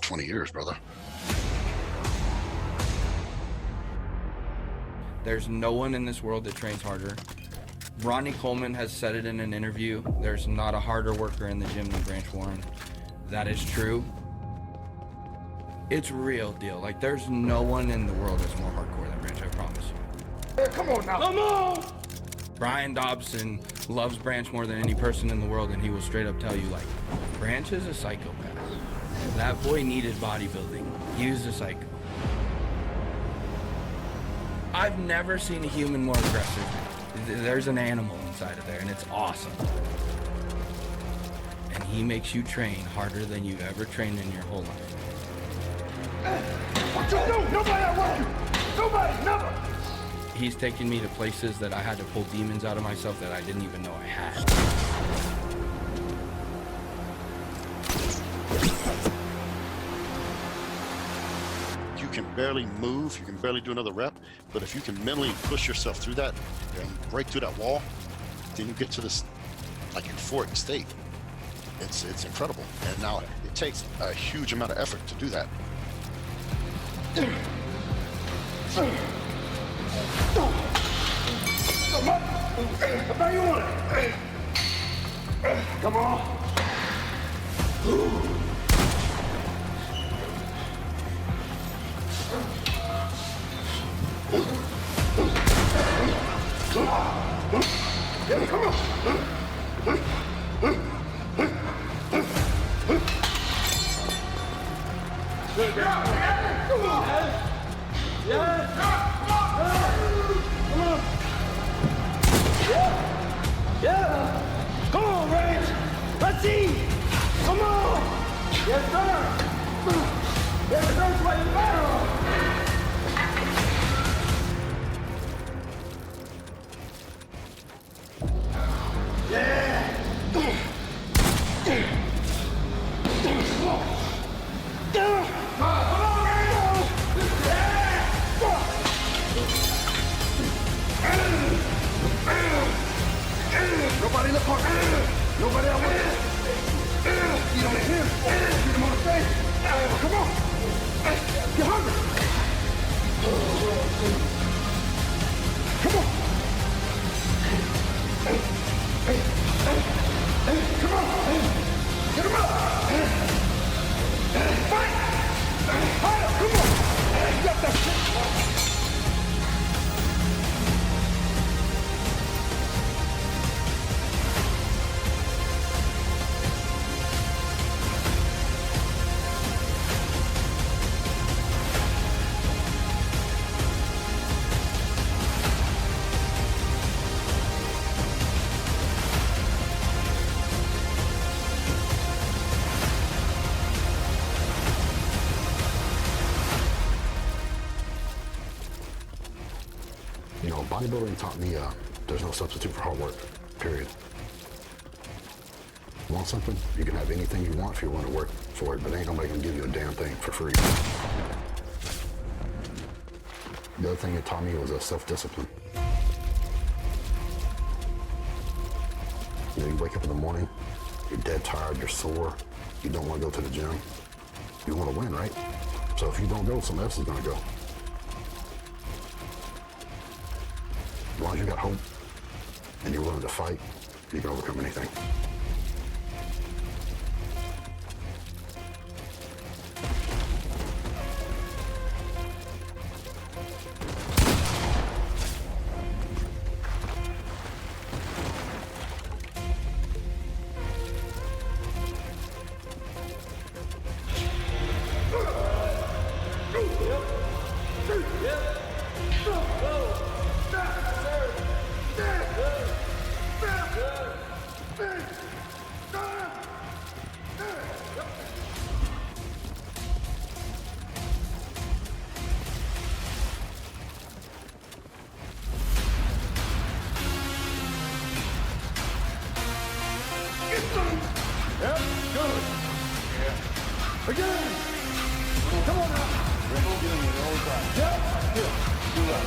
20 years, brother. There's no one in this world that trains harder. Ronnie Coleman has said it in an interview. There's not a harder worker in the gym than Branch Warren. That is true. It's real deal. Like, there's no one in the world that's more hardcore than Branch, I promise you. Hey, come on now. Come on! Brian Dobson loves Branch more than any person in the world, and he will straight up tell you, like, Branch is a psychopath. That boy needed bodybuilding. He was a psycho. I've never seen a human more aggressive. There's an animal inside of there, and it's awesome. And he makes you train harder than you've ever trained in your whole life. What you do? Nobody outwork you. Nobody, never. He's taken me to places that I had to pull demons out of myself that I didn't even know I had. You can barely move, you can barely do another rep, but if you can mentally push yourself through that and break through that wall, then you get to this like euphoric state. It's incredible. And now it takes a huge amount of effort to do that. How you want it? Come on. Yeah, come on. Come on. Yeah. Come on. Yeah. Come on, Rage. Let's see. Come on. Yes, sir. Yes, sir. Play the battle. Yeah. Nobody in the park. Nobody out there. Get on him. Get him on the face. Come on. Get hungry. Come on. Come on. Get him up. Fight. Fight. Come on. You got that shit. You know, bodybuilding taught me there's no substitute for hard work, period. Want something? You can have anything you want if you're willing to work for it, but ain't nobody gonna give you a damn thing for free. The other thing it taught me was self-discipline. You know, you wake up in the morning, you're dead tired, you're sore, you don't want to go to the gym. You want to win, right? So if you don't go, somebody else is gonna go. As long as you got hope and you're willing to fight, you can overcome anything. Yep, good. Yeah. Again. Come on now. We're going to get in there all the time. Yep. Good. Do that.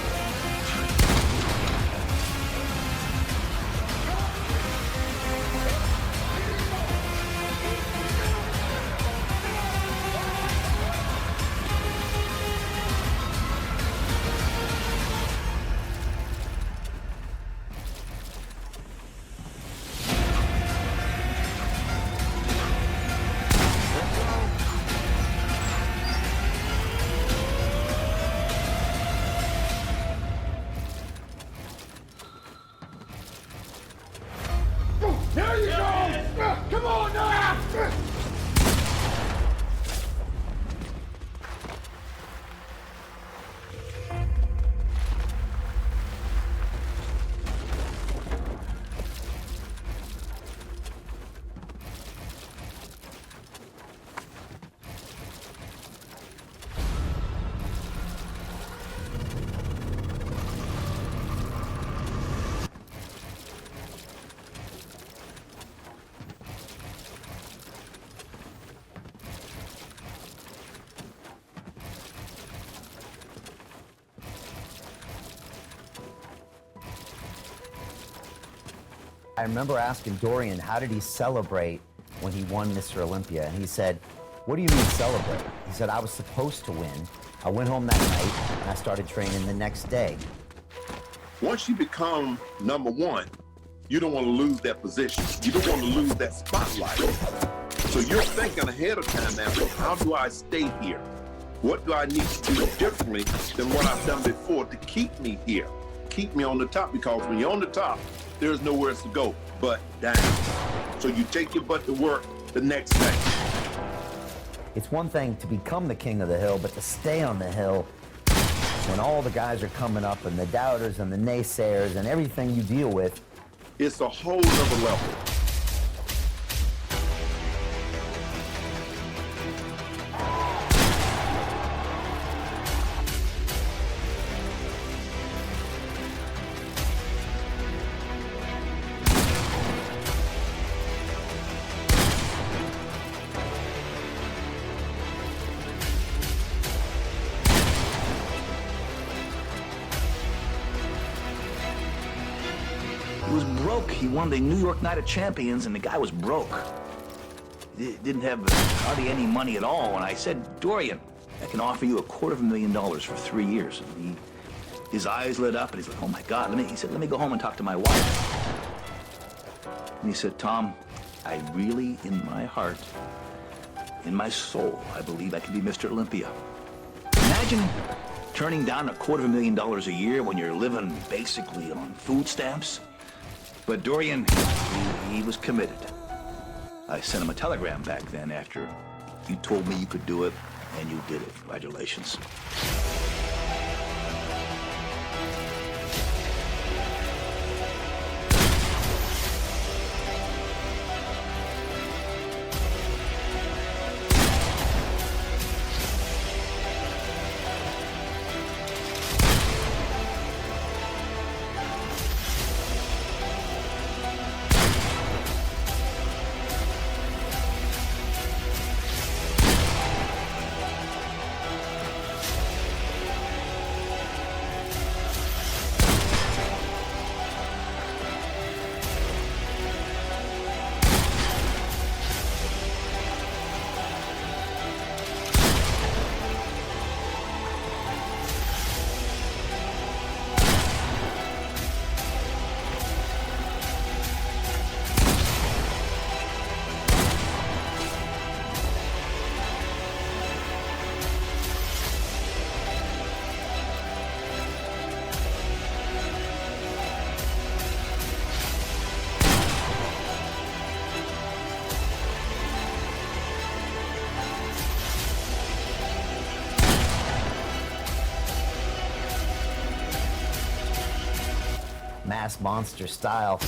I remember asking Dorian, how did he celebrate when he won Mr. Olympia? And he said, what do you mean celebrate? He said, I was supposed to win. I went home that night and I started training the next day. Once you become number one, you don't want to lose that position. You don't want to lose that spotlight. So you're thinking ahead of time now, how do I stay here? What do I need to do differently than what I've done before to keep me here? Keep me on the top, because when you're on the top, there's nowhere else to go but down. So you take your butt to work the next day. It's one thing to become the king of the hill, but to stay on the hill when all the guys are coming up and the doubters and the naysayers and everything you deal with. It's a whole other level. He was broke. He won the New York Night of Champions, and the guy was broke. He didn't have hardly any money at all. And I said, Dorian, I can offer you $250,000 for 3 years. And his eyes lit up, and he's like, oh my God. He said, let me go home and talk to my wife. And he said, Tom, I really, in my heart, in my soul, I believe I can be Mr. Olympia. Imagine turning down $250,000 a year when you're living basically on food stamps. But Dorian, he was committed. I sent him a telegram back then after you told me you could do it, and you did it. Congratulations. Mass monster style.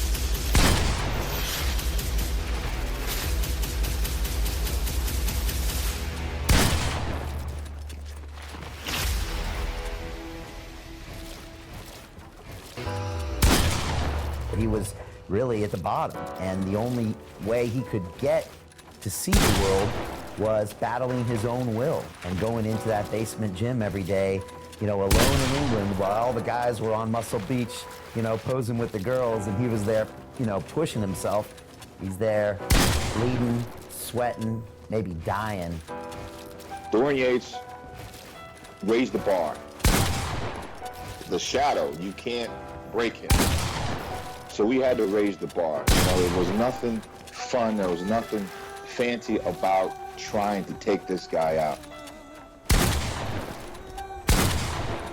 He was really at the bottom, and the only way he could get to see the world was battling his own will and going into that basement gym every day, you know, alone in England while all the guys were on Muscle Beach, you know, posing with the girls, and he was there, you know, pushing himself. He's there bleeding, sweating, maybe dying. Dorian Yates raised the bar. The shadow, you can't break him. So we had to raise the bar. You know, there was nothing fun, there was nothing fancy about trying to take this guy out.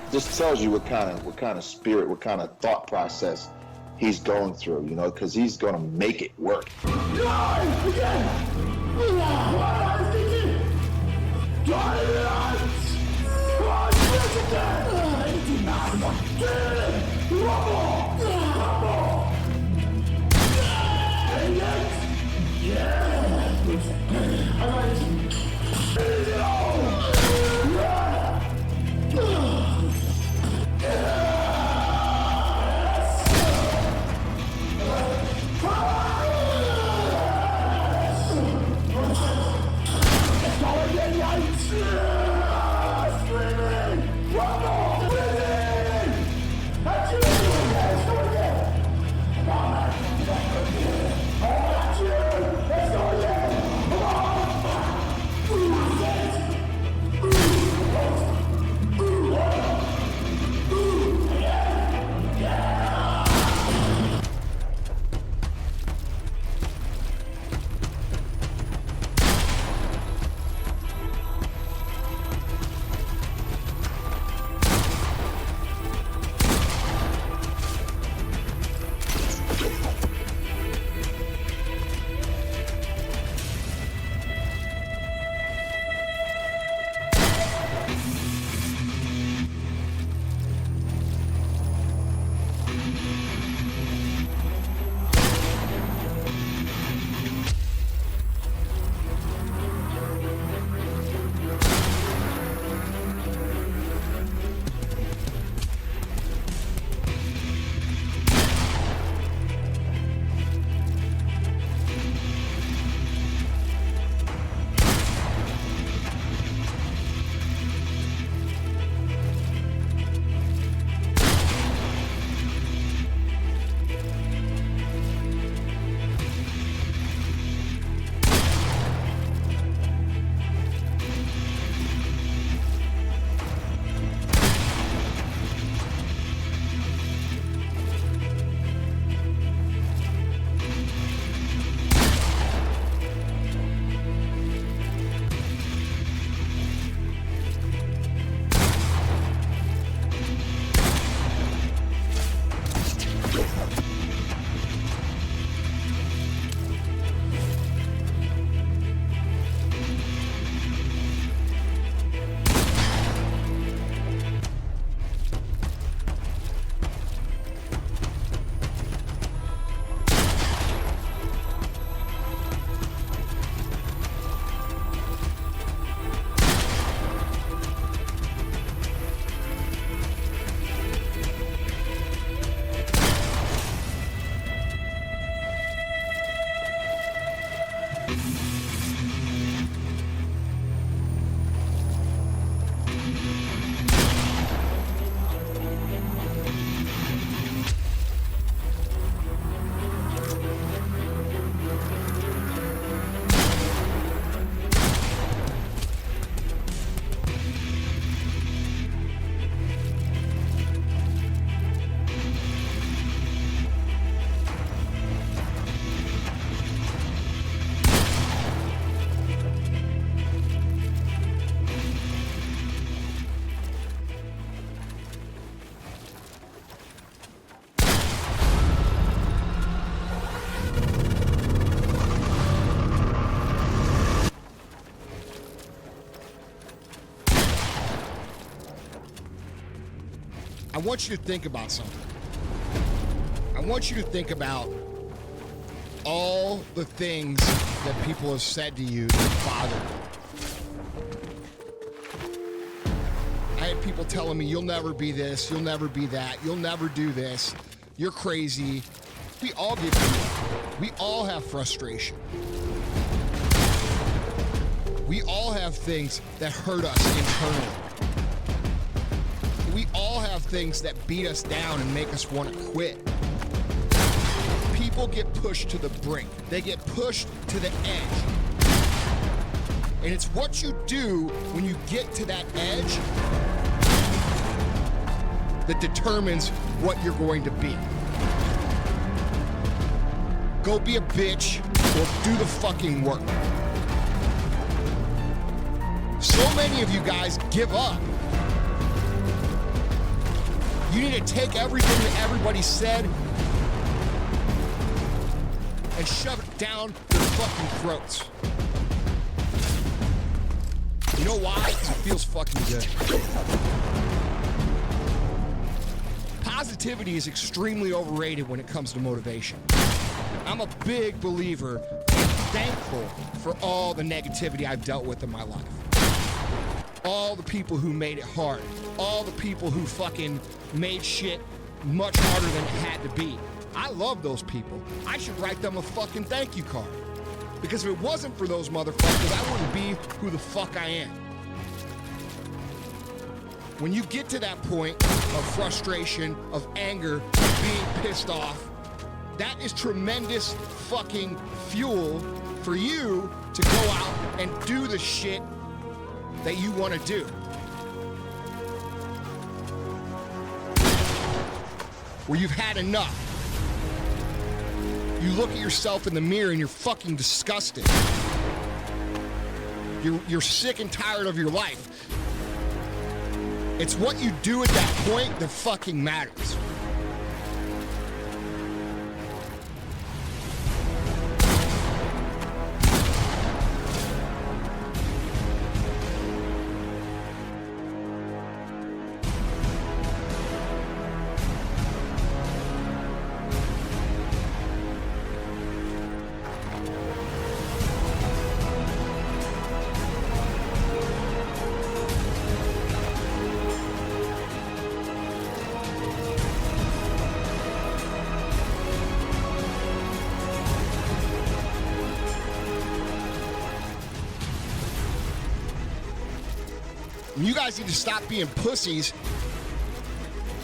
Just tells you what kind of spirit, what kind of thought process he's going through, you know, because he's going to make it work. I want you to think about something. I want you to think about all the things that people have said to you that bother you. I had people telling me, you'll never be this, you'll never be that, you'll never do this, you're crazy. We all get beat up. We all have frustration. We all have things that hurt us internally. We all have things that beat us down and make us want to quit. People get pushed to the brink. They get pushed to the edge. And it's what you do when you get to that edge that determines what you're going to be. Go be a bitch or do the fucking work. So many of you guys give up. You need to take everything that everybody said and shove it down their fucking throats. You know why? 'Cause it feels fucking good. Positivity is extremely overrated when it comes to motivation. I'm a big believer and thankful for all the negativity I've dealt with in my life. All the people who made it hard. All the people who fucking made shit much harder than it had to be. I love those people. I should write them a fucking thank you card. Because if it wasn't for those motherfuckers, I wouldn't be who the fuck I am. When you get to that point of frustration, of anger, of being pissed off, that is tremendous fucking fuel for you to go out and do the shit that you want to do. Where you've had enough. You look at yourself in the mirror and you're fucking disgusted. You're sick and tired of your life. It's what you do at that point that fucking matters. You guys need to stop being pussies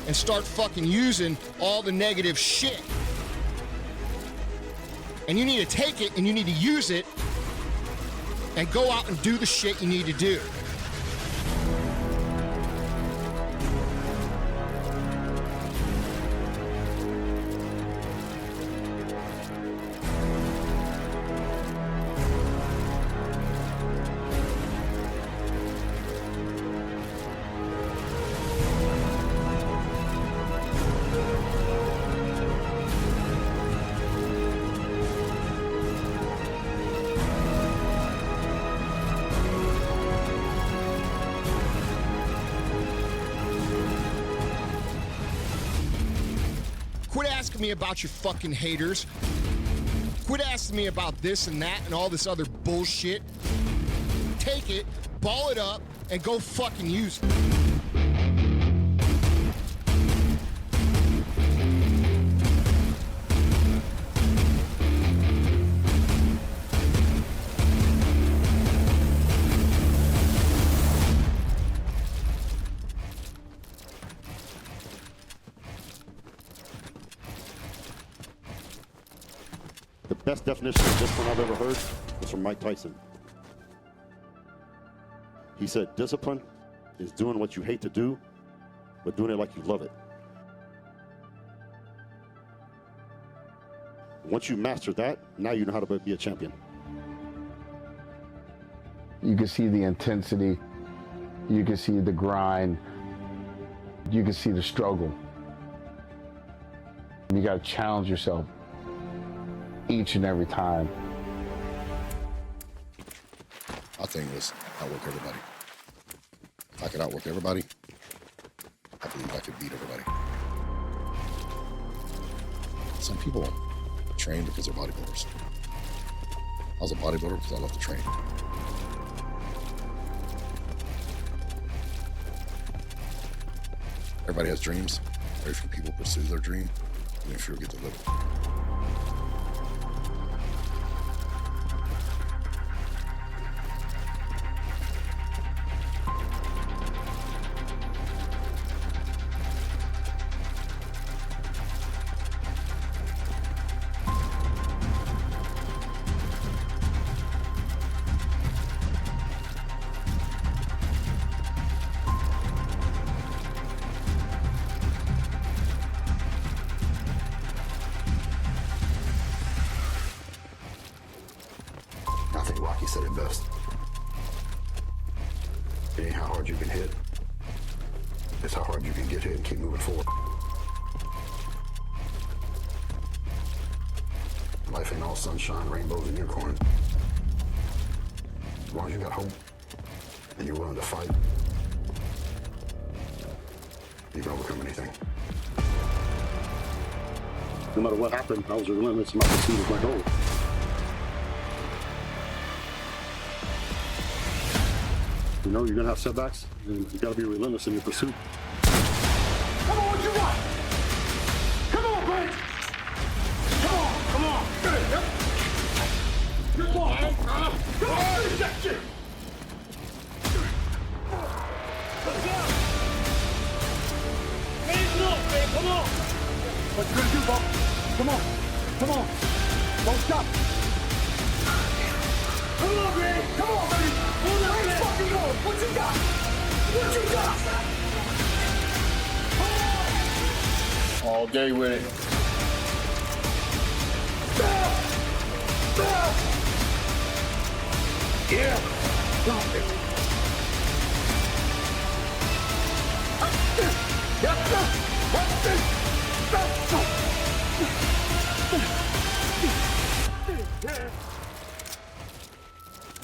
and start fucking using all the negative shit. And you need to take it and you need to use it and go out and do the shit you need to do. Quit asking me about your fucking haters. Quit asking me about this and that and all this other bullshit. Take it, ball it up, and go fucking use it. The best definition of discipline I've ever heard was from Mike Tyson. He said, discipline is doing what you hate to do, but doing it like you love it. Once you master that, now you know how to be a champion. You can see the intensity, you can see the grind, you can see the struggle. You got to challenge yourself each and every time. My thing was outwork everybody. If I could outwork everybody, I'd believe I could beat everybody. Some people train because they're bodybuilders. I was a bodybuilder because I love to train. Everybody has dreams. Very few people pursue their dream, and few get to live it. I think Rocky said it best. It ain't how hard you can hit. It's how hard you can get hit and keep moving forward. Life ain't all sunshine, rainbows, and unicorns. As long as you got hope and you're willing to fight, you can overcome anything. No matter what happened, I was relentless in my pursuit of my goal. You know, you're gonna have setbacks, and you gotta be relentless in your pursuit. Come on, what you want? Come on, Brent! Come on! Good, yep. Good ball, come on, finish that shit! Let's go! Hands up, man, come on! What you gonna do, Bob? Come on, don't stop! Come on, man, come on, baby! Let's fucking go! What you got? What you got? All day with it. Yeah! Stop it!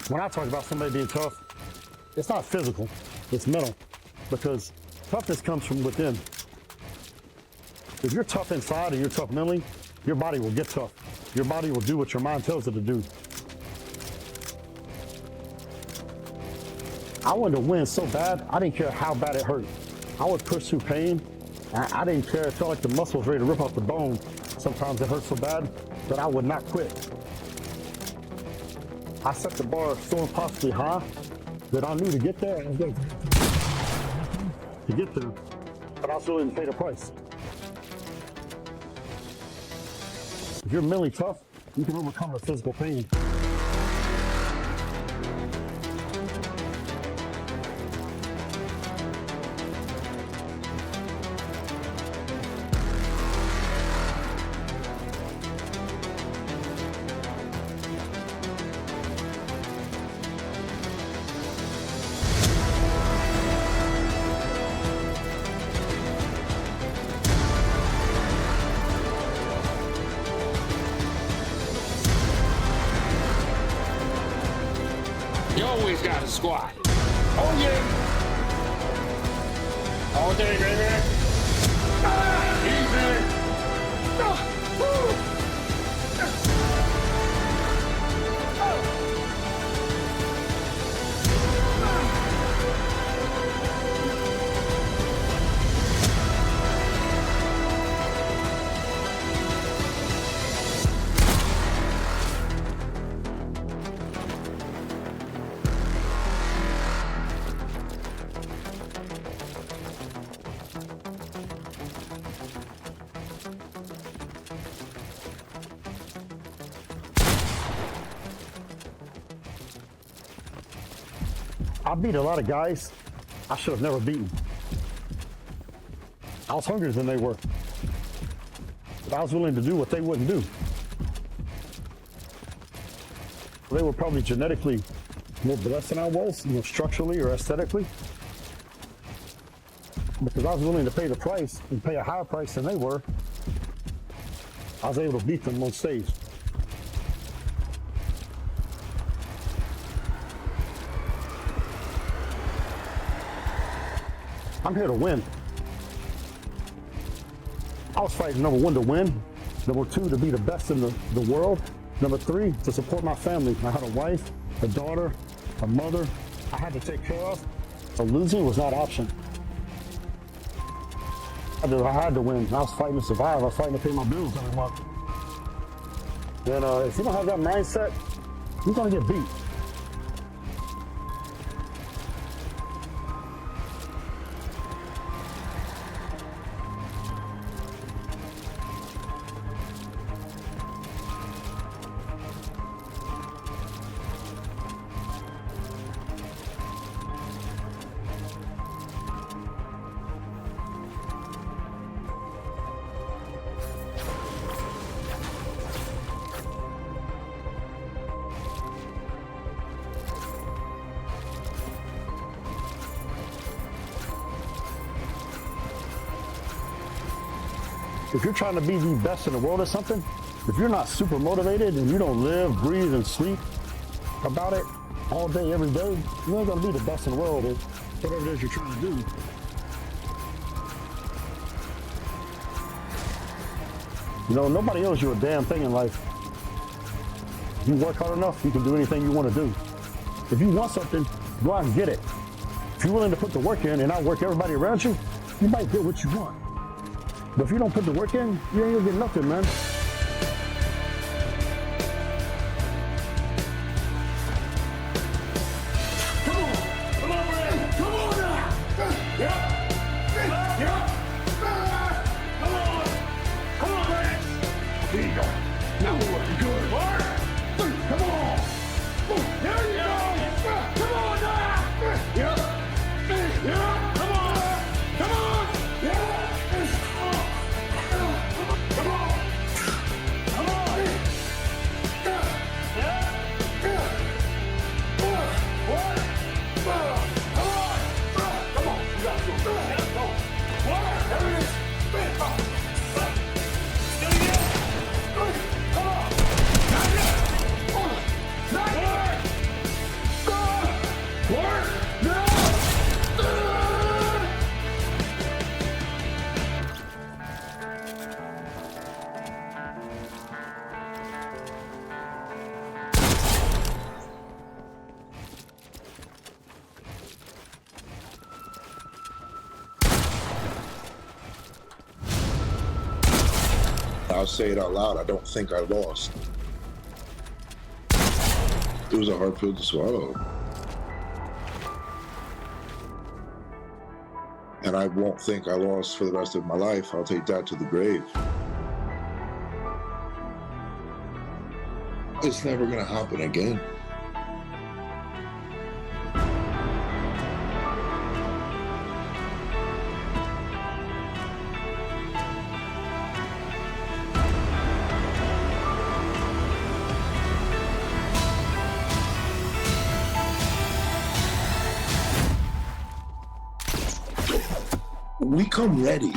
When I talk about somebody being tough, it's not physical, it's mental. Because toughness comes from within. If you're tough inside and you're tough mentally, your body will get tough. Your body will do what your mind tells it to do. I wanted to win so bad, I didn't care how bad it hurt. I would push through pain. I didn't care. It felt like the muscle was ready to rip off the bone. Sometimes it hurt so bad that I would not quit. I set the bar so impossibly high that I knew to get there, I was going to get there, but I was willing to pay the price. If you're mentally tough, you can overcome the physical pain. You always got a squad. Oh yeah. All day, baby. Easy. I beat a lot of guys I should have never beaten. I was hungrier than they were. But I was willing to do what they wouldn't do. They were probably genetically more blessed than I was, structurally or aesthetically. Because I was willing to pay the price and pay a higher price than they were, I was able to beat them on stage. I'm here to win. I was fighting, number one, to win. Number two, to be the best in the world. Number three, to support my family. I had a wife, a daughter, a mother I had to take care of. So losing was not an option. I had to win. I was fighting to survive. I was fighting to pay my bills every month. And if you don't have that mindset, you're gonna get beat. If you're trying to be the best in the world at something, if you're not super motivated and you don't live, breathe, and sleep about it all day, every day, you ain't gonna be the best in the world at whatever it is you're trying to do. You know, nobody owes you a damn thing in life. If you work hard enough, you can do anything you want to do. If you want something, go out and get it. If you're willing to put the work in and outwork everybody around you, you might get what you want. But if you don't put the work in, you ain't gonna get nothing, man. Come on, man. Come on now. Yeah. Yeah. Come on, man. There you go. Now we're looking good. Mark. Come on. There you go. Come on now. Yeah. Yeah. Come on. Come on. Yeah. I'll say it out loud. I don't think I lost. It was a hard pill to swallow. And I won't think I lost for the rest of my life. I'll take that to the grave. It's never gonna happen again. We come ready.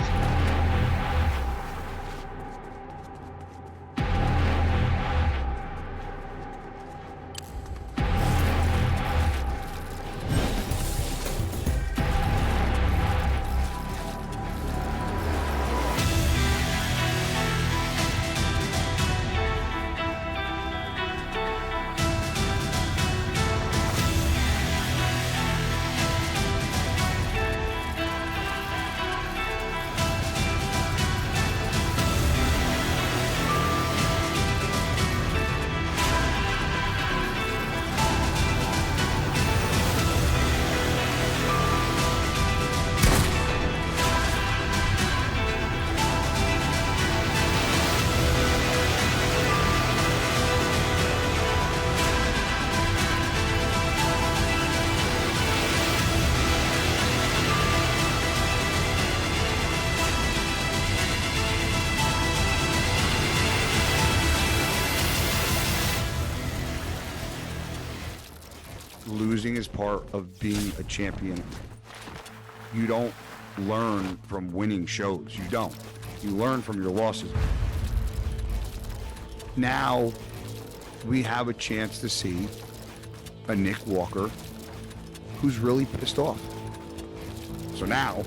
Losing is part of being a champion. You don't learn from winning shows. You don't. You learn from your losses. Now we have a chance to see a Nick Walker who's really pissed off. So now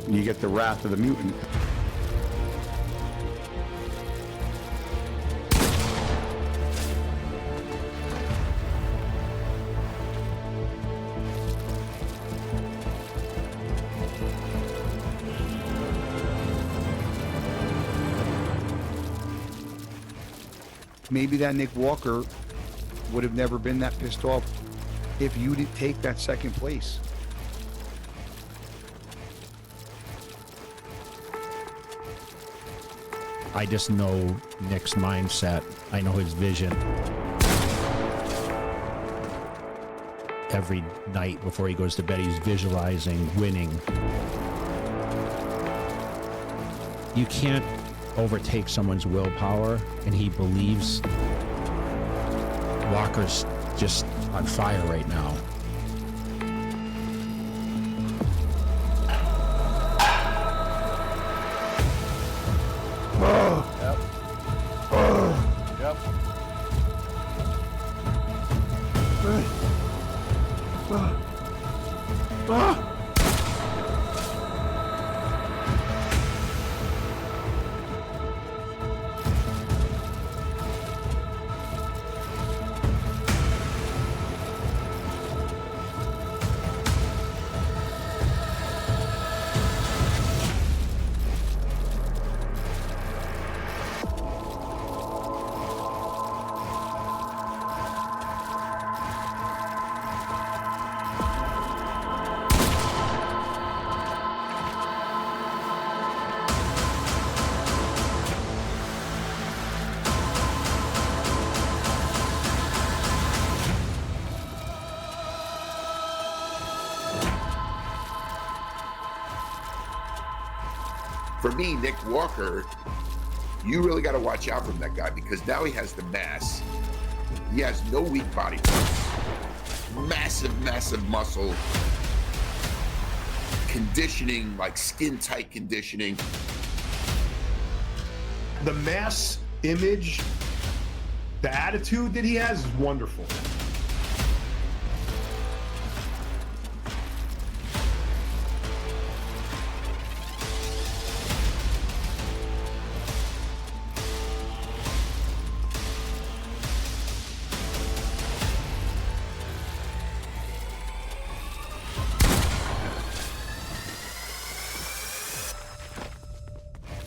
you get the wrath of the mutant. maybe that Nick Walker would have never been that pissed off if you didn't take that second place. I just know Nick's mindset. I know his vision. Every night before he goes to bed, he's visualizing winning. You can't overtake someone's willpower, and he believes Walker's just on fire right now. For me, Nick Walker, you really got to watch out from that guy because now he has the mass. He has no weak body parts. Massive, massive muscle. Conditioning, like skin-tight conditioning. The mass image, the attitude that he has is wonderful.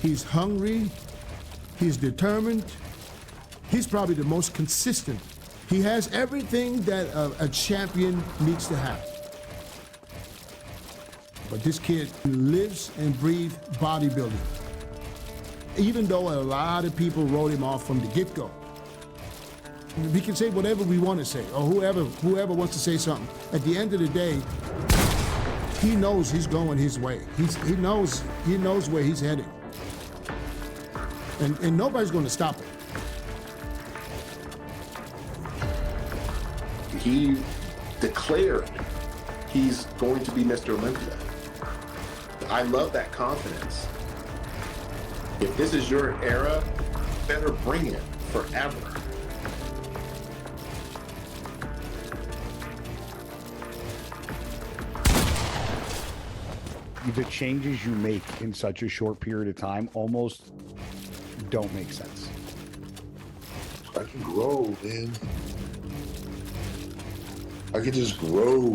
He's hungry, he's determined, he's probably the most consistent. He has everything that a champion needs to have. But this kid lives and breathes bodybuilding. Even though a lot of people wrote him off from the get-go. We can say whatever we want to say, or whoever wants to say something. At the end of the day, he knows he's going his way. He knows where he's heading. And nobody's going to stop him. He declared he's going to be Mr. Olympia. I love that confidence. If this is your era, better bring it forever. The changes you make in such a short period of time almost don't make sense. I can grow, man. I can just grow.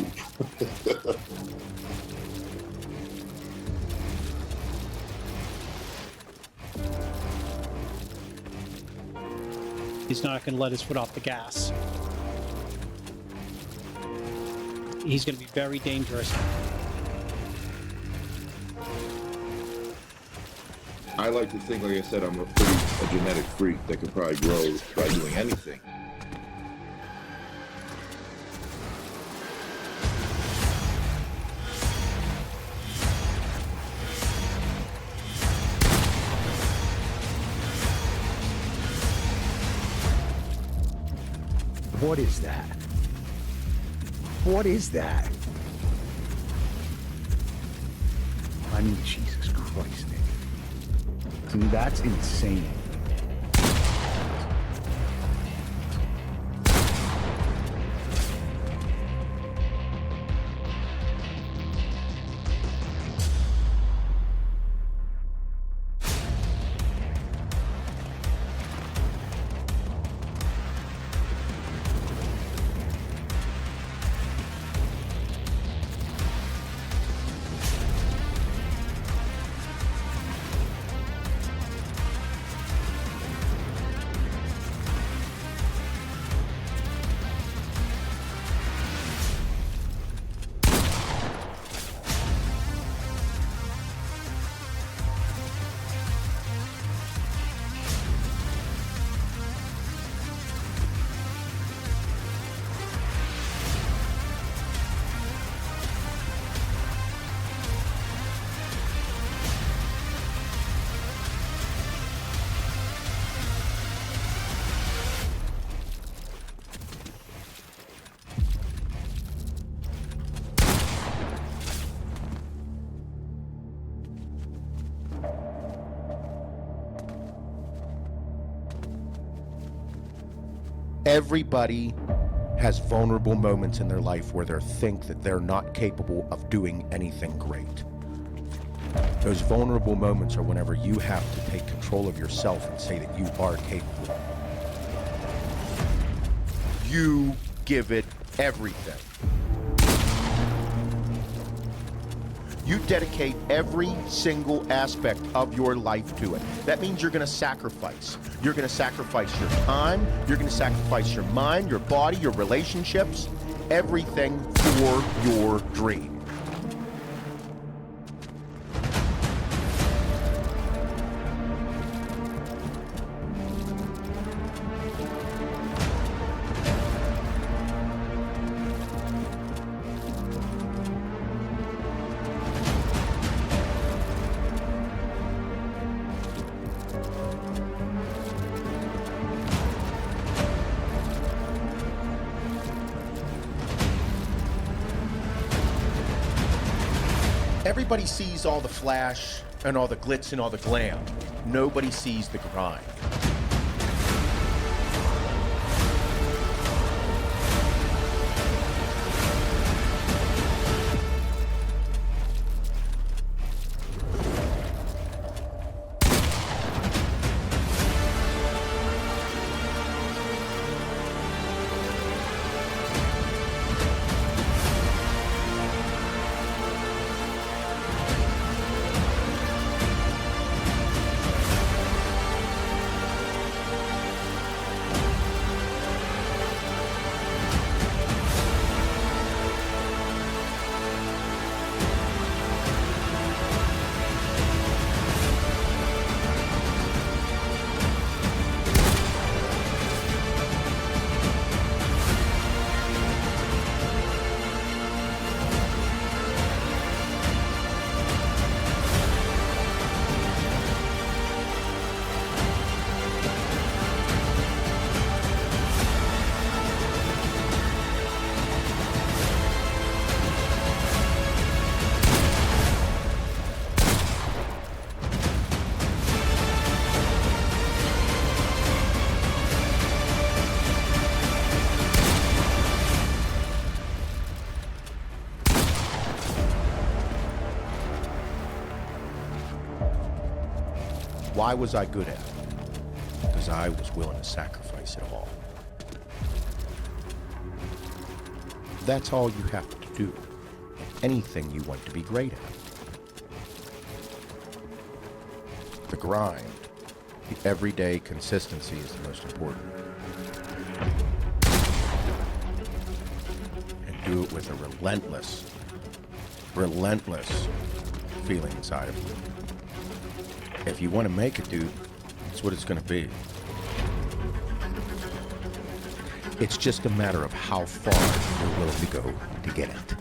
He's not going to let his foot off the gas. He's going to be very dangerous. I like to think, like I said, I'm a genetic freak that could probably grow by doing anything. What is that? What is that? I mean, Jesus Christ, Nick. I mean, that's insane. Everybody has vulnerable moments in their life where they think that they're not capable of doing anything great. Those vulnerable moments are whenever you have to take control of yourself and say that you are capable. You give it everything. You dedicate every single aspect of your life to it. That means you're gonna sacrifice. You're gonna sacrifice your time, you're gonna sacrifice your mind, your body, your relationships, everything for your dream. Everybody sees all the flash and all the glitz and all the glam. Nobody sees the grind. Why was I good at it? Because I was willing to sacrifice it all. That's all you have to do. Anything you want to be great at. The grind, the everyday consistency is the most important. And do it with a relentless feeling inside of you. If you want to make it, dude, that's what it's going to be. It's just a matter of how far you're willing to go to get it.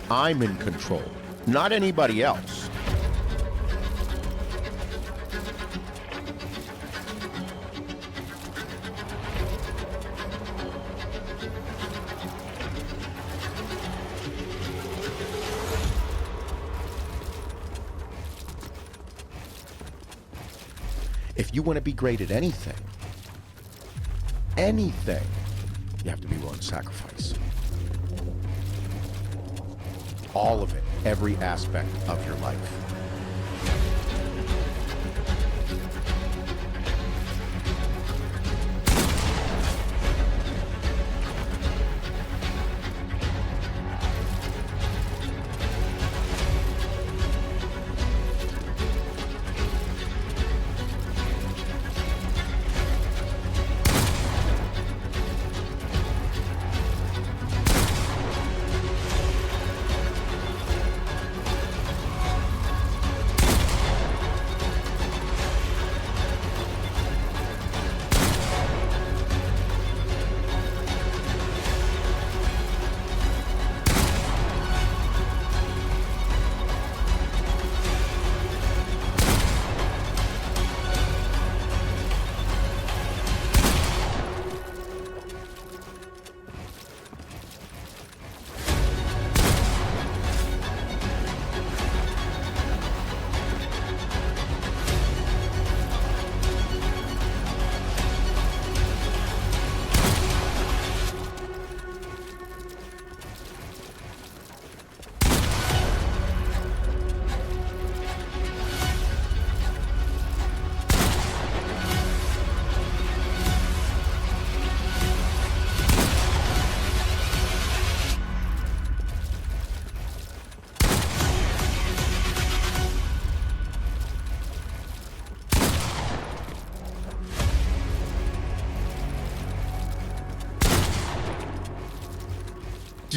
I'm in control, not anybody else. If you want to be great at anything, you have to be willing to sacrifice. All of it, every aspect of your life.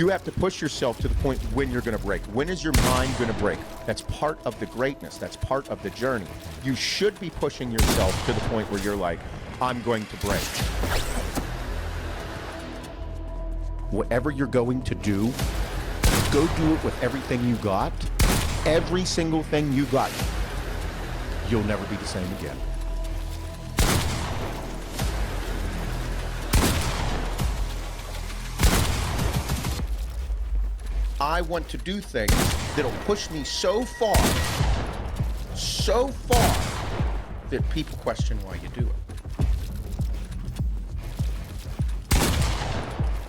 You have to push yourself to the point when you're going to break. When is your mind going to break? That's part of the greatness. That's part of the journey. You should be pushing yourself to the point where you're like, I'm going to break. Whatever you're going to do, go do it with everything you got. Every single thing you got. You'll never be the same again. I want to do things that'll push me so far that people question why you do it.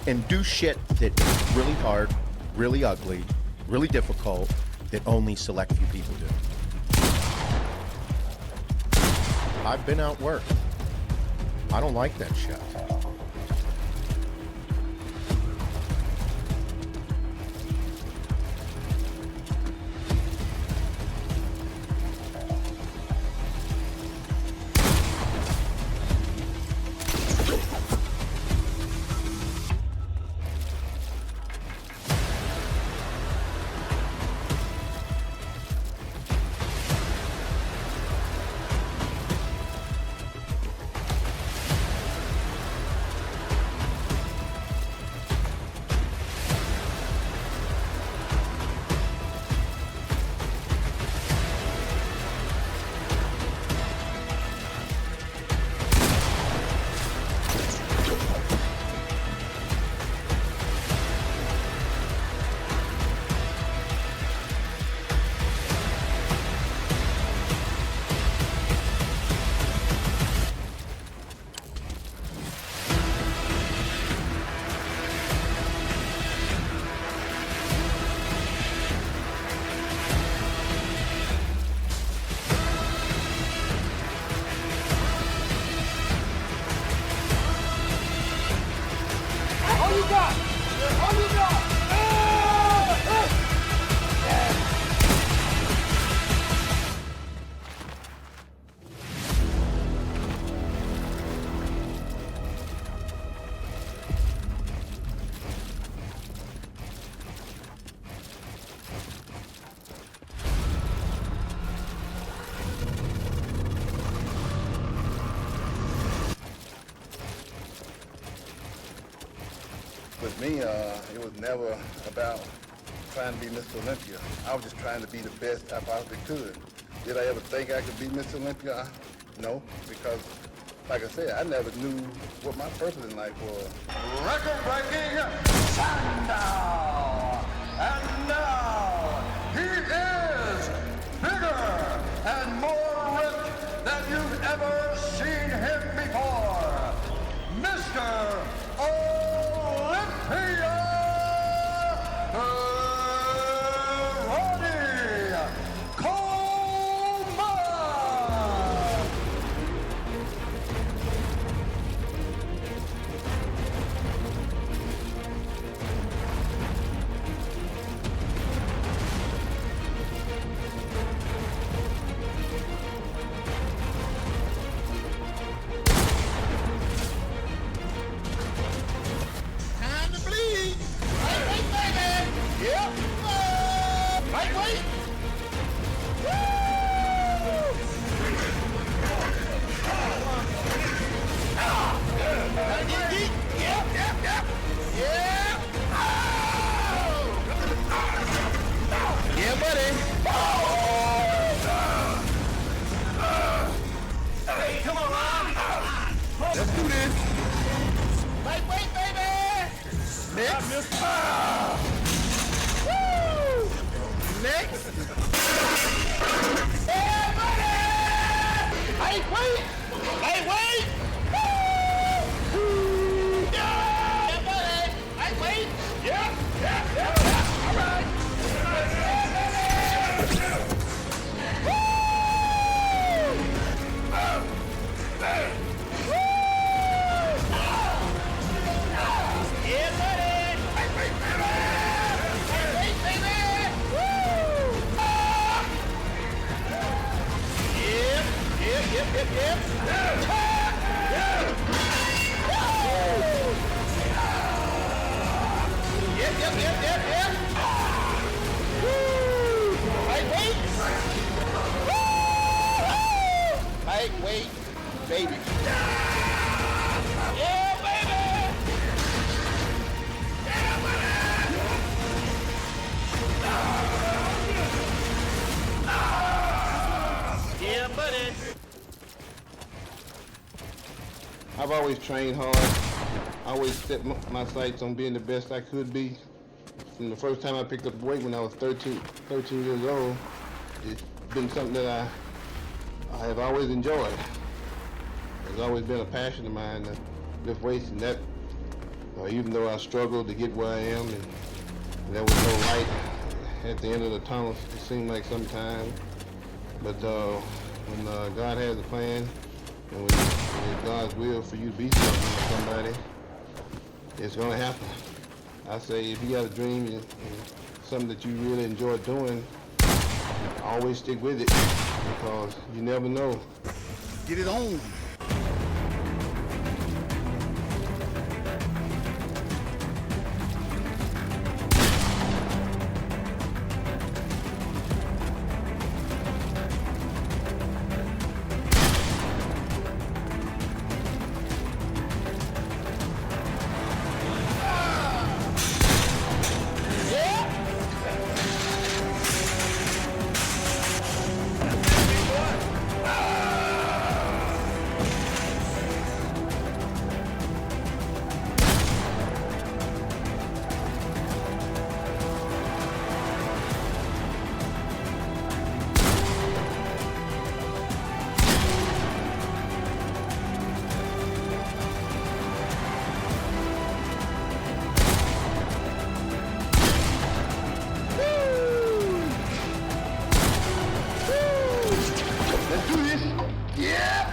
And do shit that is really hard, really ugly, really difficult, that only select few people do. I've been outworked. I don't like that shit. With me, it was never about trying to be Mr. Olympia. I was just trying to be the best I possibly could. Did I ever think I could be Mr. Olympia? No, because, like I said, I never knew what my purpose in life was. Record-breaking Sandow! And now, he is bigger and more ripped than you've ever seen him before. Mr. Olympia! Ronnie Coleman! Time to bleed. Lightweight, baby. Yep. Lightweight. Woo! Gotta get deep. Yep. Yeah. Yeah, buddy. Hey, come on, Ron. Let's do this. Lightweight, baby. Next. Woo! Next. Yeah, buddy. Lightweight. Lightweight. Woo! Yeah, buddy. Lightweight. Yeah. All right. Yeah, buddy! Lightweight, baby! Woo! Yep. Lightweight, baby. Yeah, baby! Yeah, buddy. I've always trained hard. I always set my sights on being the best I could be. From the first time I picked up weight when I was 13 years old, it's been something that I have always enjoyed. It's always been a passion of mine to lift weights, and that, even though I struggled to get where I am, and there was no light at the end of the tunnel, it seemed like sometimes. But when God has a plan, and when it's God's will for you to be somebody, it's gonna happen. I say if you got a dream and something that you really enjoy doing, always stick with it, because you never know. Get it on. Let's do this. Yeah.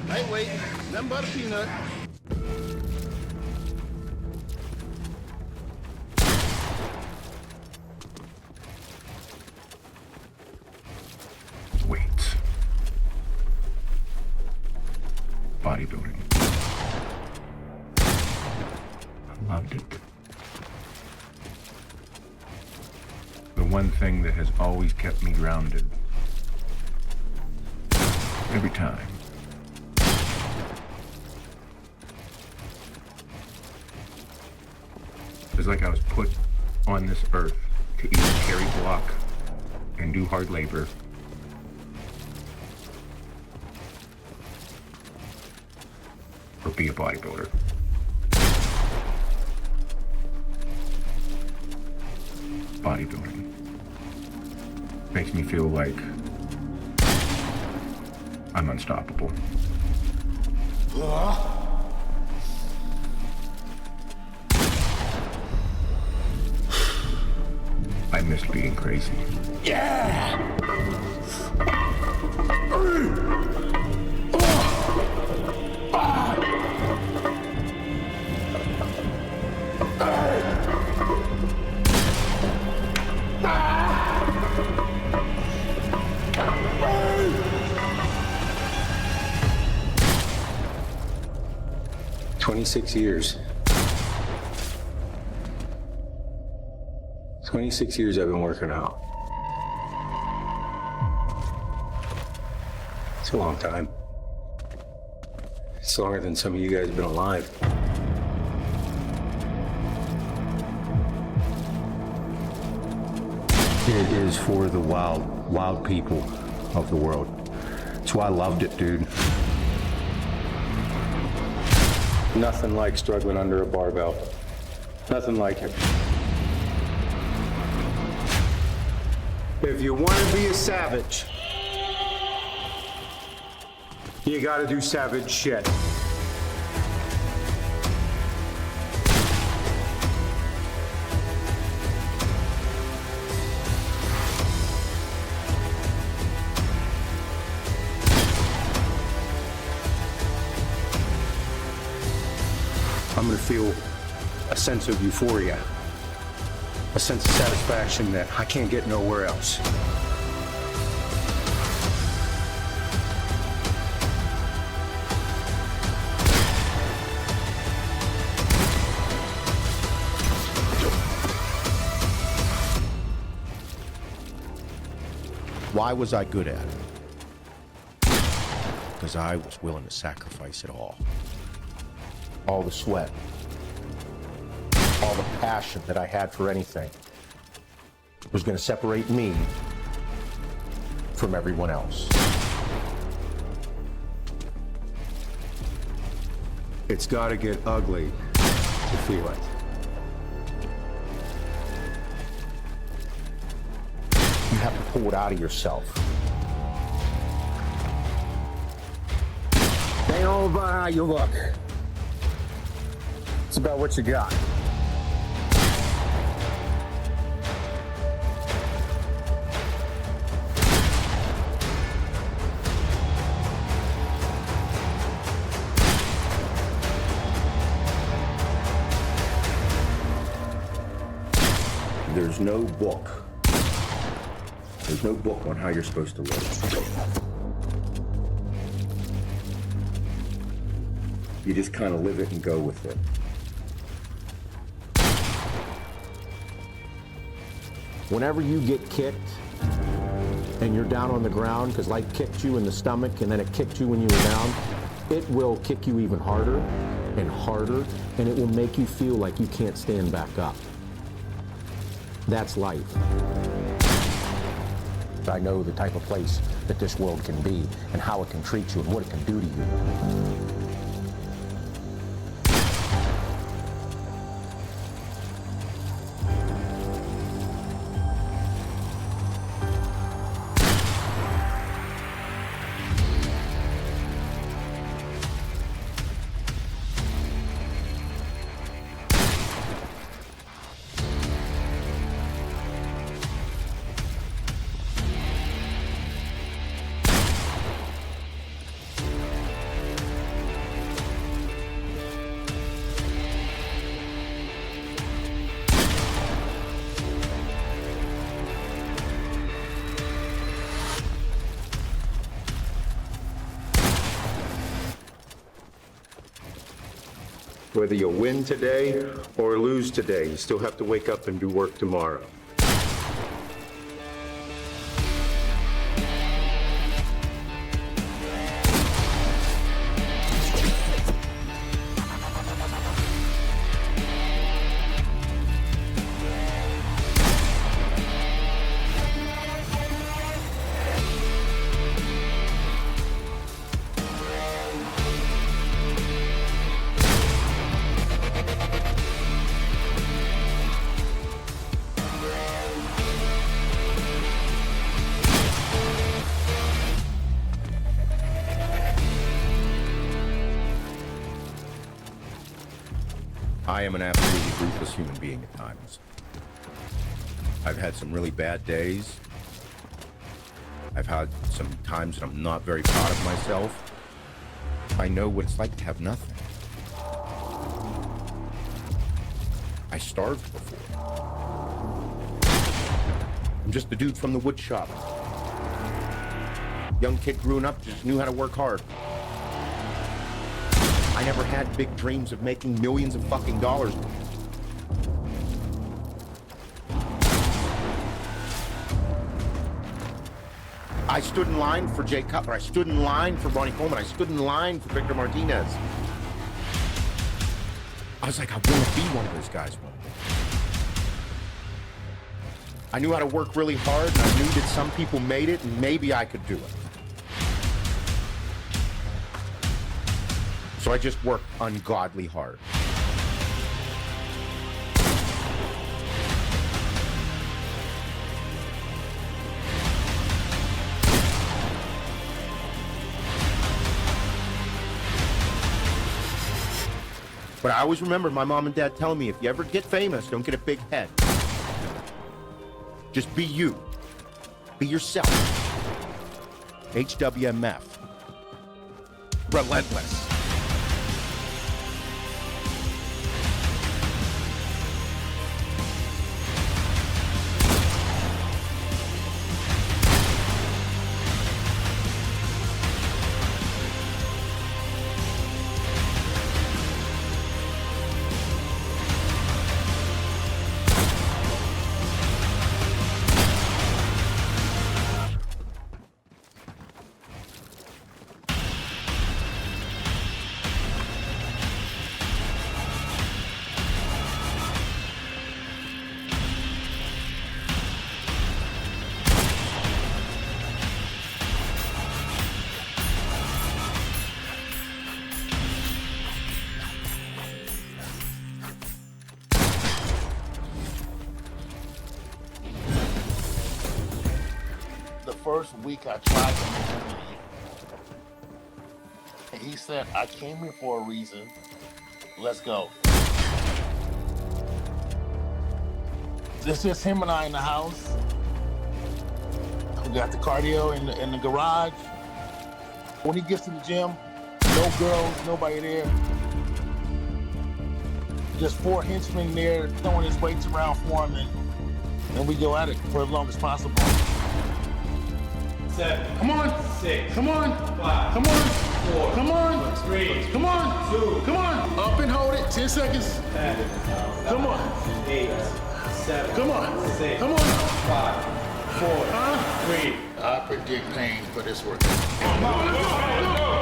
Lightweight, nothing but a peanut. Weights. Bodybuilding. I loved it. The one thing that has always kept me grounded. Every time. It's like I was put on this earth to either carry block and do hard labor, or be a bodybuilder. Bodybuilding makes me feel like I'm unstoppable. I miss being crazy. Yeah. 26 years. 26 years I've been working out. It's a long time. It's longer than some of you guys have been alive. It is for the wild people of the world. That's why I loved it, dude. Nothing like struggling under a barbell. Nothing like it. If you want to be a savage, you gotta do savage shit. I'm gonna feel a sense of euphoria, a sense of satisfaction that I can't get nowhere else. Why was I good at it? Because I was willing to sacrifice it all. All the sweat, all the passion that I had for anything was going to separate me from everyone else. It's gotta get ugly to feel it. You have to pull it out of yourself. It ain't all about how you look. It's about what you got. There's no book. There's no book on how you're supposed to live. You just kind of live it and go with it. Whenever you get kicked and you're down on the ground, because life kicked you in the stomach and then it kicked you when you were down, it will kick you even harder and harder, and it will make you feel like you can't stand back up. That's life. I know the type of place that this world can be and how it can treat you and what it can do to you. Whether you win today or lose today, you still have to wake up and do work tomorrow. I am an absolutely ruthless human being at times. I've had some really bad days. I've had some times that I'm not very proud of myself. I know what it's like to have nothing. I starved before. I'm just a dude from the wood shop. Young kid growing up, just knew how to work hard. I I never had big dreams of making millions of fucking dollars. I stood in line for Jay Cutler. I stood in line for Ronnie Coleman. I stood in line for Victor Martinez. I was like, I want to be one of those guys one day. I knew how to work really hard, and I knew that some people made it, and maybe I could do it. So I just worked ungodly hard. But I always remember my mom and dad telling me, if you ever get famous, don't get a big head. Just be you. Be yourself. HWMF. Relentless. First week I tried to make him leave. And he said, I came here for a reason. Let's go. It's just him and I in the house. We got the cardio in the garage. When he gets to the gym, no girls, nobody there. Just 4 henchmen there throwing his weights around for him, and we go at it for as long as possible. 7. Come on. 6. Come on. 5. Come on. 4. Come on. 3. Come on. 2. Come on. Up and hold it. 10 seconds. 10. Come on. 8. 7. Come on. 6. Come on. 5. 4. 3. I predict pain for this work. Come on. Let's go.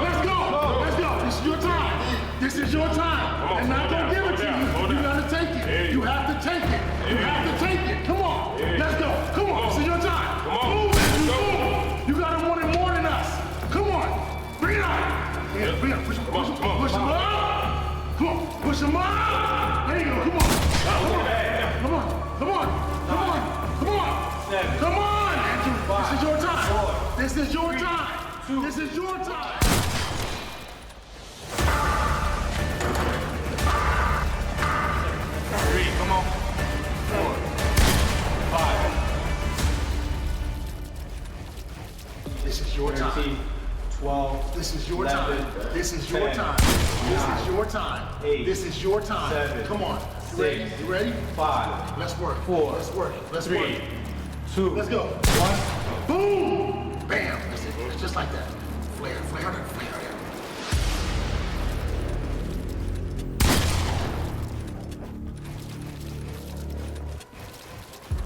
Let's go. Let's go. This is your time. This is your time. I'm not going to give it to you. You got to take it. You have to take it. You have to take it. Come on. Let's go. Come on. This is your time. Come on. Move. You got to want it more than us. Come on. Bring it on. Yeah, bring it on. Push him up. Come on. Push him up. There you go. Come on. Come on. Come on. Come on. Come on. 7. Come on, Andrew. 5. This is your time. 4. This is your 3. time. 2. This is your time. 3. Come on. 4. 5. This is your 13, time. 12. This is your 11, time. This is your 10, time. This is your time. 8, This is your time. 7, Come on. You 6, ready? You ready? 5. Let's work. 4. Let's work. Let's 3. work. 2. Let's go. 1. Boom! Bam! That's it. It's just like that. Flare, flare, flare.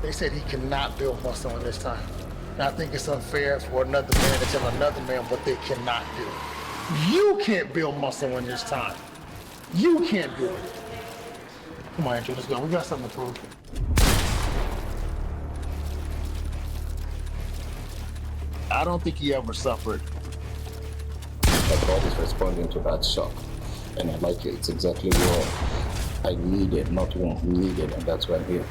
They said he cannot build muscle in this time. And I think it's unfair for another man to tell another man what they cannot do. You can't build muscle in this time. You can't do it. Come on, Andrew, let's go. We got something to prove. I don't think he ever suffered. My body's responding to that shock. And I like it. It's exactly what I needed, not what needed, and that's why I'm here.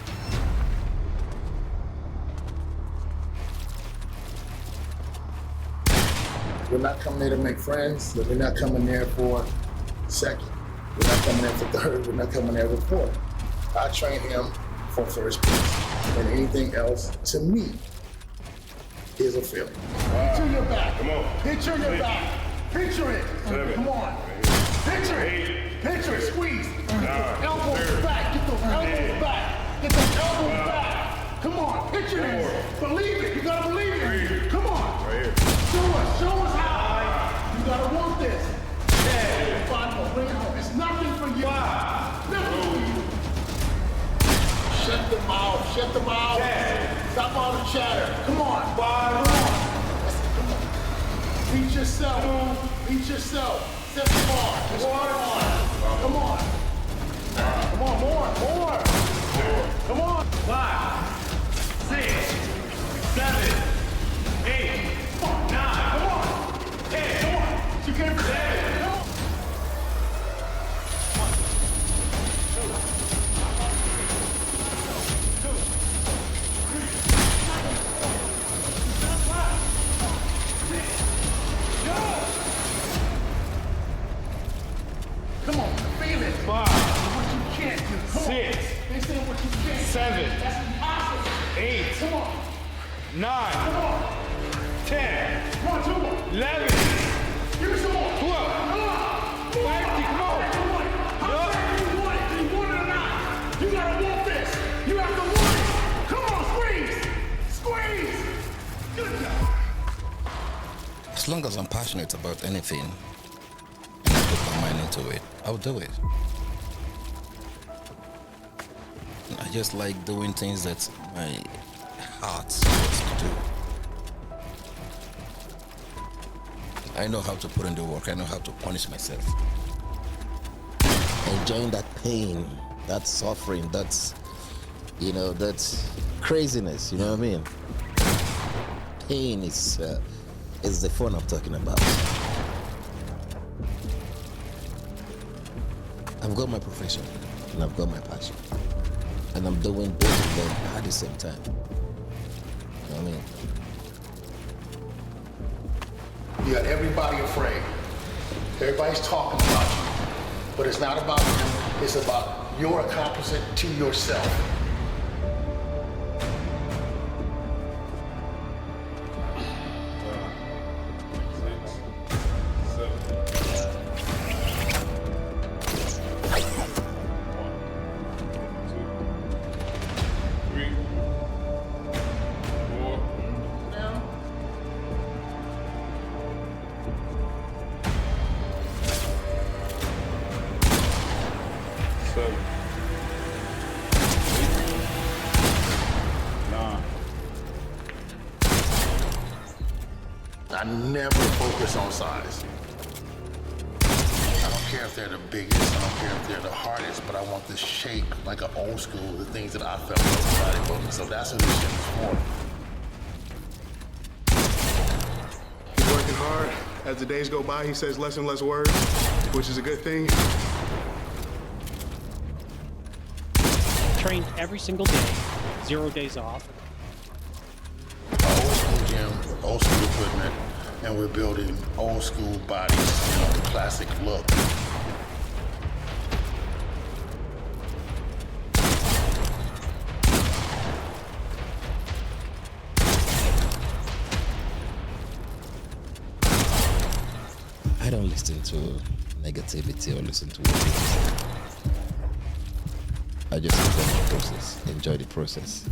We're not coming there to make friends. We're not coming there for second. We're not coming there for third. We're not coming there for fourth. I train him for first place. And anything else, to me, is a failure. Picture your back. Come on. Picture your back. Picture it. 7. Come on. Picture it. Picture it. Squeeze. Elbows back. Get those elbows back. Get those elbows back. Come on. Picture this. Believe it. You gotta believe it. Come on. Right here. Show us how. You gotta want this. 10. 5 more. Bring it you. Never will you. Shut them out. Shut them out. Stop all the chatter. Come on. Come on. Beat yourself. Beat yourself. Set the bar. Just come on. Come on. Come on. More. Come on. 5, 6, 7, 8, 9, Come on. 10. Come on. You can't forget it. Come on, feel it. 5, What you can't do. Come 6, on. They say what you can't. 7, That's impossible. 8, Come on. 9, Come on. 10, Come on, 2 more. 11, Give me some more. 12, Come on. 15, come on. You want it. How bad do you want it? Do you want it or not? You gotta want this. You have to want it. Come on, squeeze. Squeeze. Good job. As long as I'm passionate about anything and I put my mind into it, I'll do it. I just like doing things that my heart wants to do. I know how to put in the work. I know how to punish myself. Enjoying that pain, that suffering, that's craziness, you know what I mean? Pain is the fun I'm talking about. I've got my profession and I've got my passion. And I'm doing both of them at the same time. You know what I mean? You got everybody afraid. Everybody's talking about you. But it's not about them. It's about your accomplishment to yourself. I never focus on size. I don't care if they're the biggest, I don't care if they're the hardest, but I want the shape like an old school, the things that I felt was bodybuilding. So that's what this shit is for. He's working hard. As the days go by, he says less and less words, which is a good thing. Trained every single day, 0 days off. Old school gym, old school equipment, and we're building old school bodies, the classic look. I don't listen to negativity or listen to what people say. I just enjoy the process. Enjoy the process.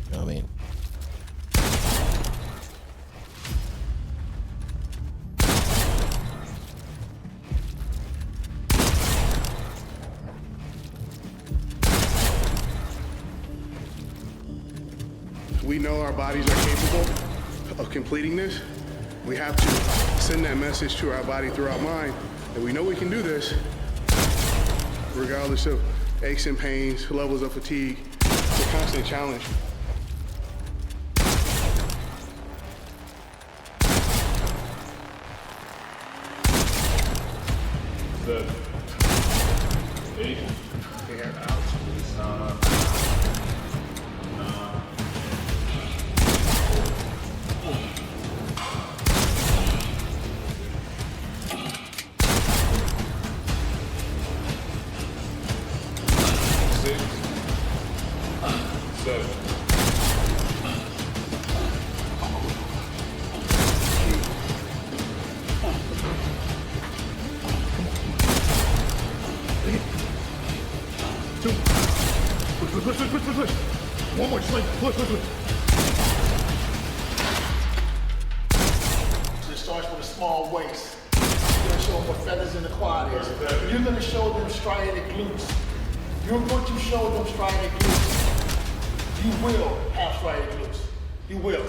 You know what I mean? We know our bodies are capable of completing this. We have to send that message to our body through our mind that we know we can do this regardless of aches and pains, levels of fatigue. It's a constant challenge. Seven, 8, Air out. 7. Push. One more, just like push. It starts with a small waist. You're gonna show them what feathers in the quad is. You're going to show them striatic glutes. You're going to show them striatic glutes. You will have striatic glutes. You will.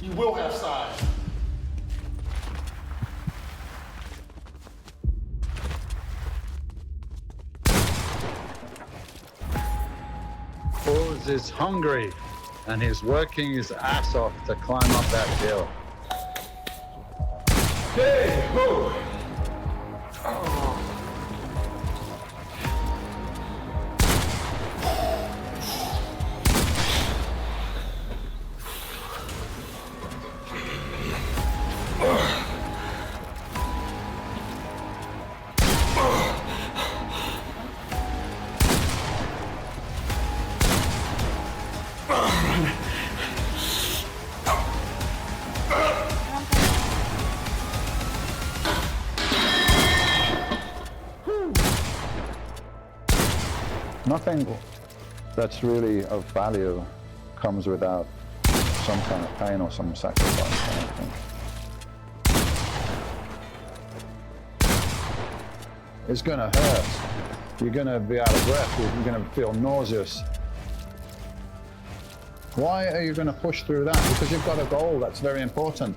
You will have size. Foz is hungry and he's working his ass off to climb up that hill. Hey, who? Nothing that's really of value comes without some kind of pain or some sacrifice, I think. It's gonna hurt. You're gonna be out of breath. You're gonna feel nauseous. Why are you gonna push through that? Because you've got a goal that's very important.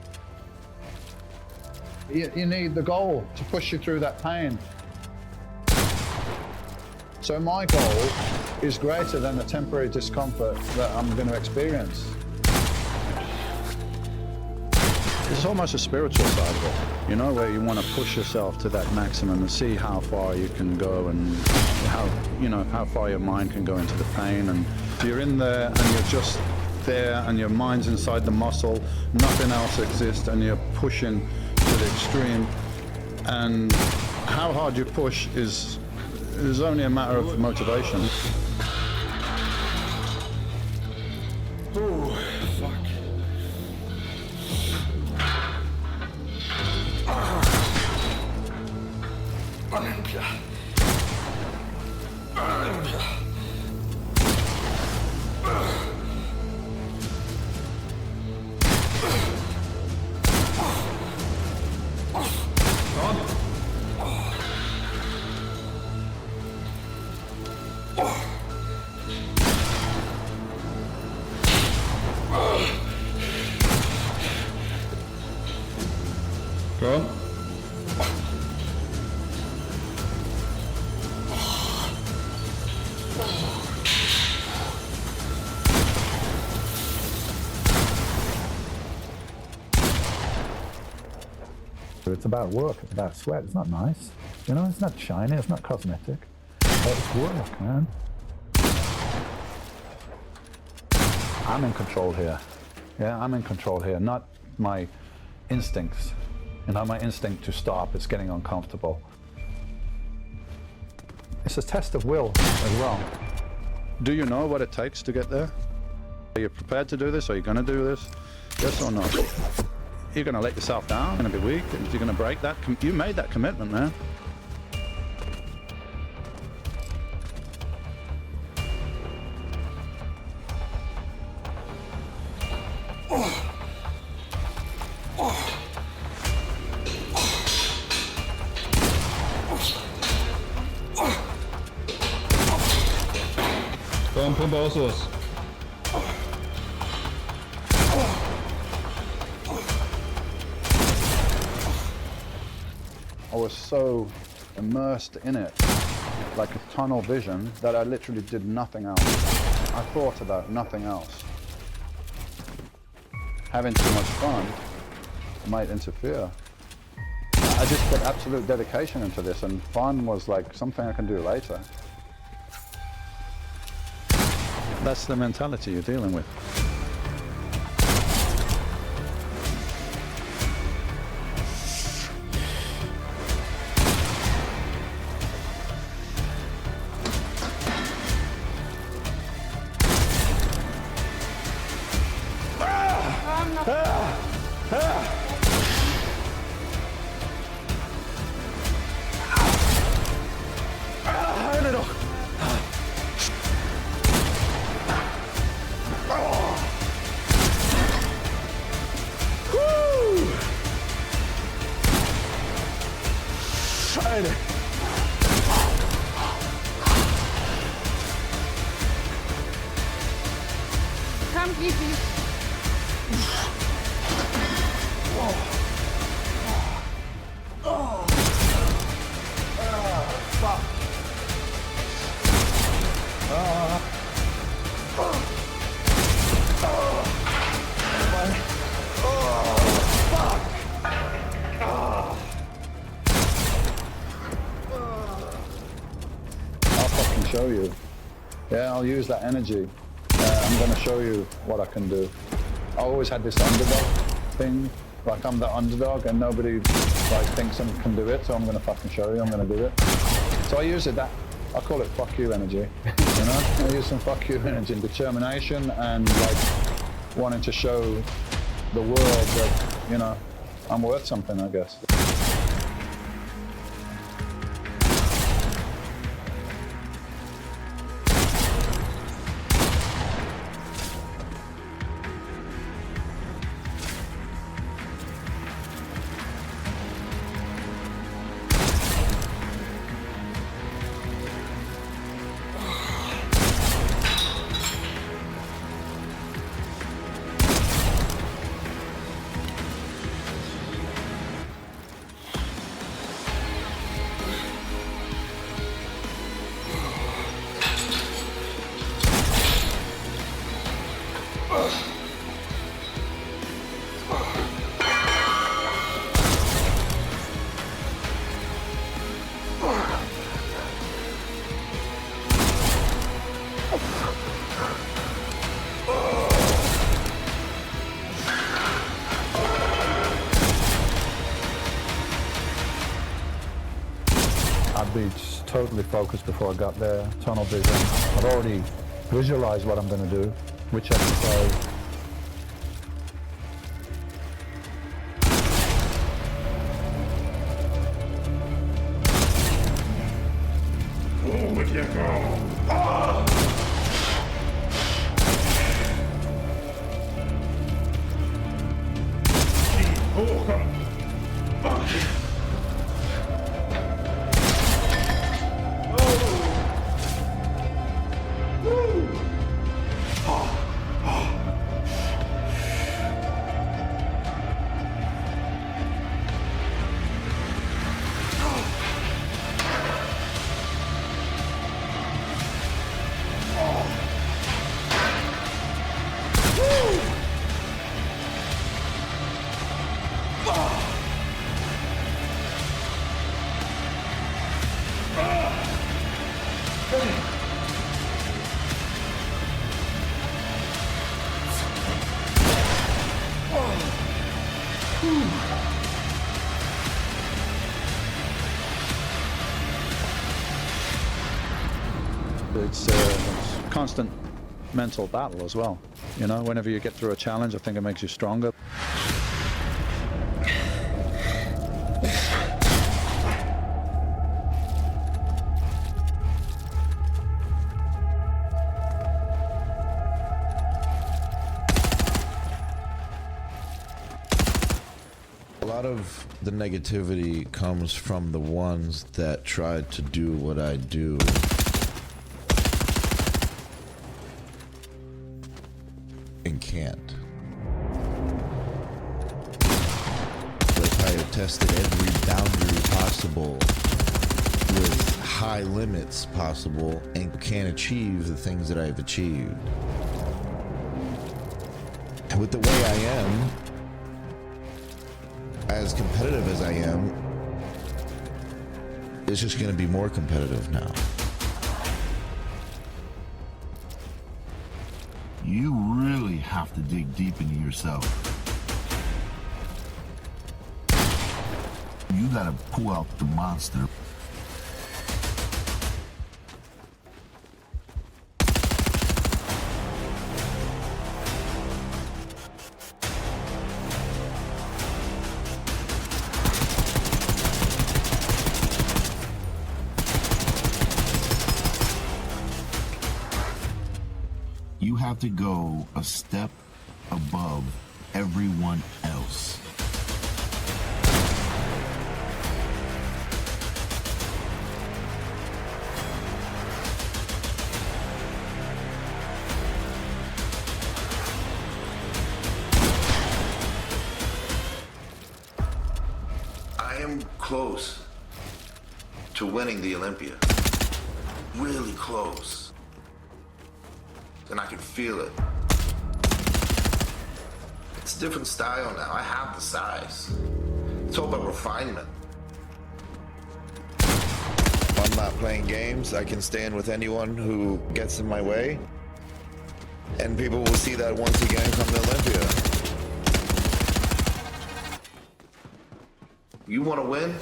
You need the goal to push you through that pain. So my goal is greater than the temporary discomfort that I'm going to experience. It's almost a spiritual side of it, you know, where you want to push yourself to that maximum and see how far you can go and how far your mind can go into the pain. And you're in there and you're just there and your mind's inside the muscle, nothing else exists, and you're pushing to the extreme. And how hard you push is only a matter of motivation. Ooh, fuck. Olympia. Olympia. Go on. It's about work, it's about sweat, it's not nice. You know, it's not shiny, it's not cosmetic. It's work, man. I'm in control here. Yeah, I'm in control here, not my instincts. You know, my instinct to stop is getting uncomfortable. It's a test of will as well. Do you know what it takes to get there? Are you prepared to do this? Are you going to do this? Yes or no? You're going to let yourself down, you're going to be weak, and you're going to break that. You made that commitment, man. Kom, pumpa aus los. I was so immersed in it, like a tunnel vision, that I literally did nothing else. I thought about nothing else. Having too much fun might interfere. I just put absolute dedication into this, and fun was like something I can do later. That's the mentality you're dealing with. made it. Come, Geeky. Fuck. I'll fucking show you. Yeah, I'll use that energy. I'm gonna show you what I can do. I always had this underdog thing, like I'm the underdog and nobody like thinks I can do it, so I'm gonna fucking show you, I'm gonna do it. So I use it I call it fuck you energy, you know? I use some fuck you energy and determination and like wanting to show the world that, you know, I'm worth something, I guess. I'd be totally focused before I got there, tunnel vision. I've already visualized what I'm going to do, which I can say. Oh, with you go. Ah! Oh, come. Fuck. It's constant mental battle as well. You know, whenever you get through a challenge, I think it makes you stronger. A lot of the negativity comes from the ones that tried to do what I do. And can't. Like I have tested every boundary possible with high limits possible and can't achieve the things that I've achieved. And with the way I am, as competitive as I am, it's just going to be more competitive now. You really have to dig deep into yourself. You gotta pull out the monster. You have to go a step above everyone else. I'm close to winning the Olympia. Really close. And I can feel it. It's a different style now. I have the size. It's all about refinement. If I'm not playing games, I can stand with anyone who gets in my way. And people will see that once again come to Olympia. You want to win?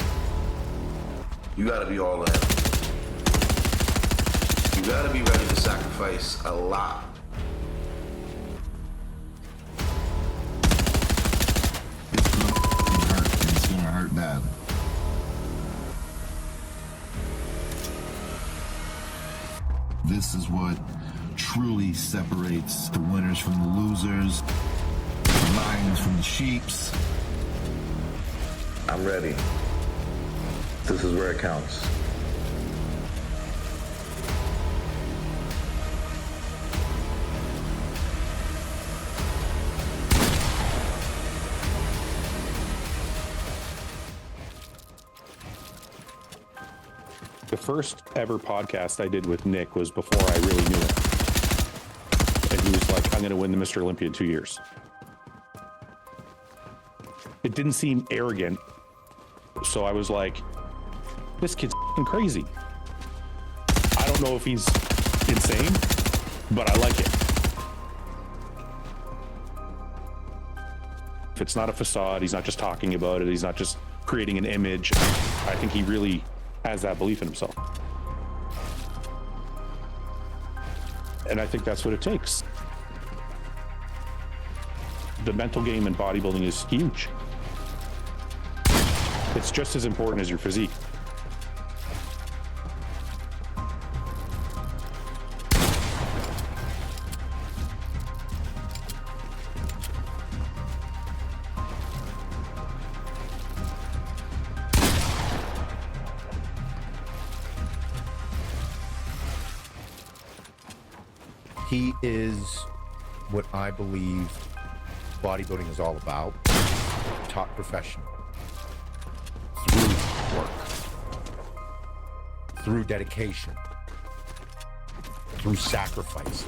You got to be all in. You got to be ready to sacrifice a lot. It's gonna hurt bad. This is what truly separates the winners from the losers, the lions from the sheeps. I'm ready. This is where it counts. The first ever podcast I did with Nick was before I really knew him. And he was like, I'm going to win the Mr. Olympia in 2 years. It didn't seem arrogant. So I was like, this kid's f***ing crazy. I don't know if he's insane, but I like it. If it's not a facade, he's not just talking about it, he's not just creating an image. I think he really has that belief in himself. And I think that's what it takes. The mental game in bodybuilding is huge. It's just as important as your physique. He is what I believe bodybuilding is all about. Top professional. Through work. Through dedication. Through sacrifice.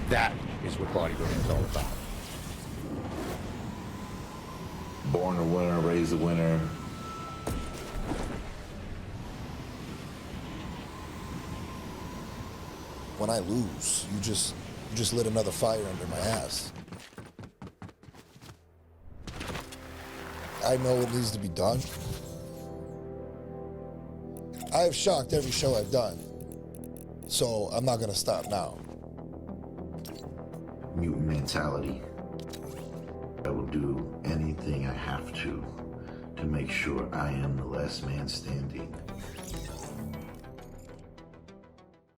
That is what bodybuilding is all about. Born a winner, raised a winner. When I lose, you just lit another fire under my ass. I know what needs to be done. I have shocked every show I've done, so I'm not gonna stop now. Mutant mentality. I will do anything I have to make sure I am the last man standing.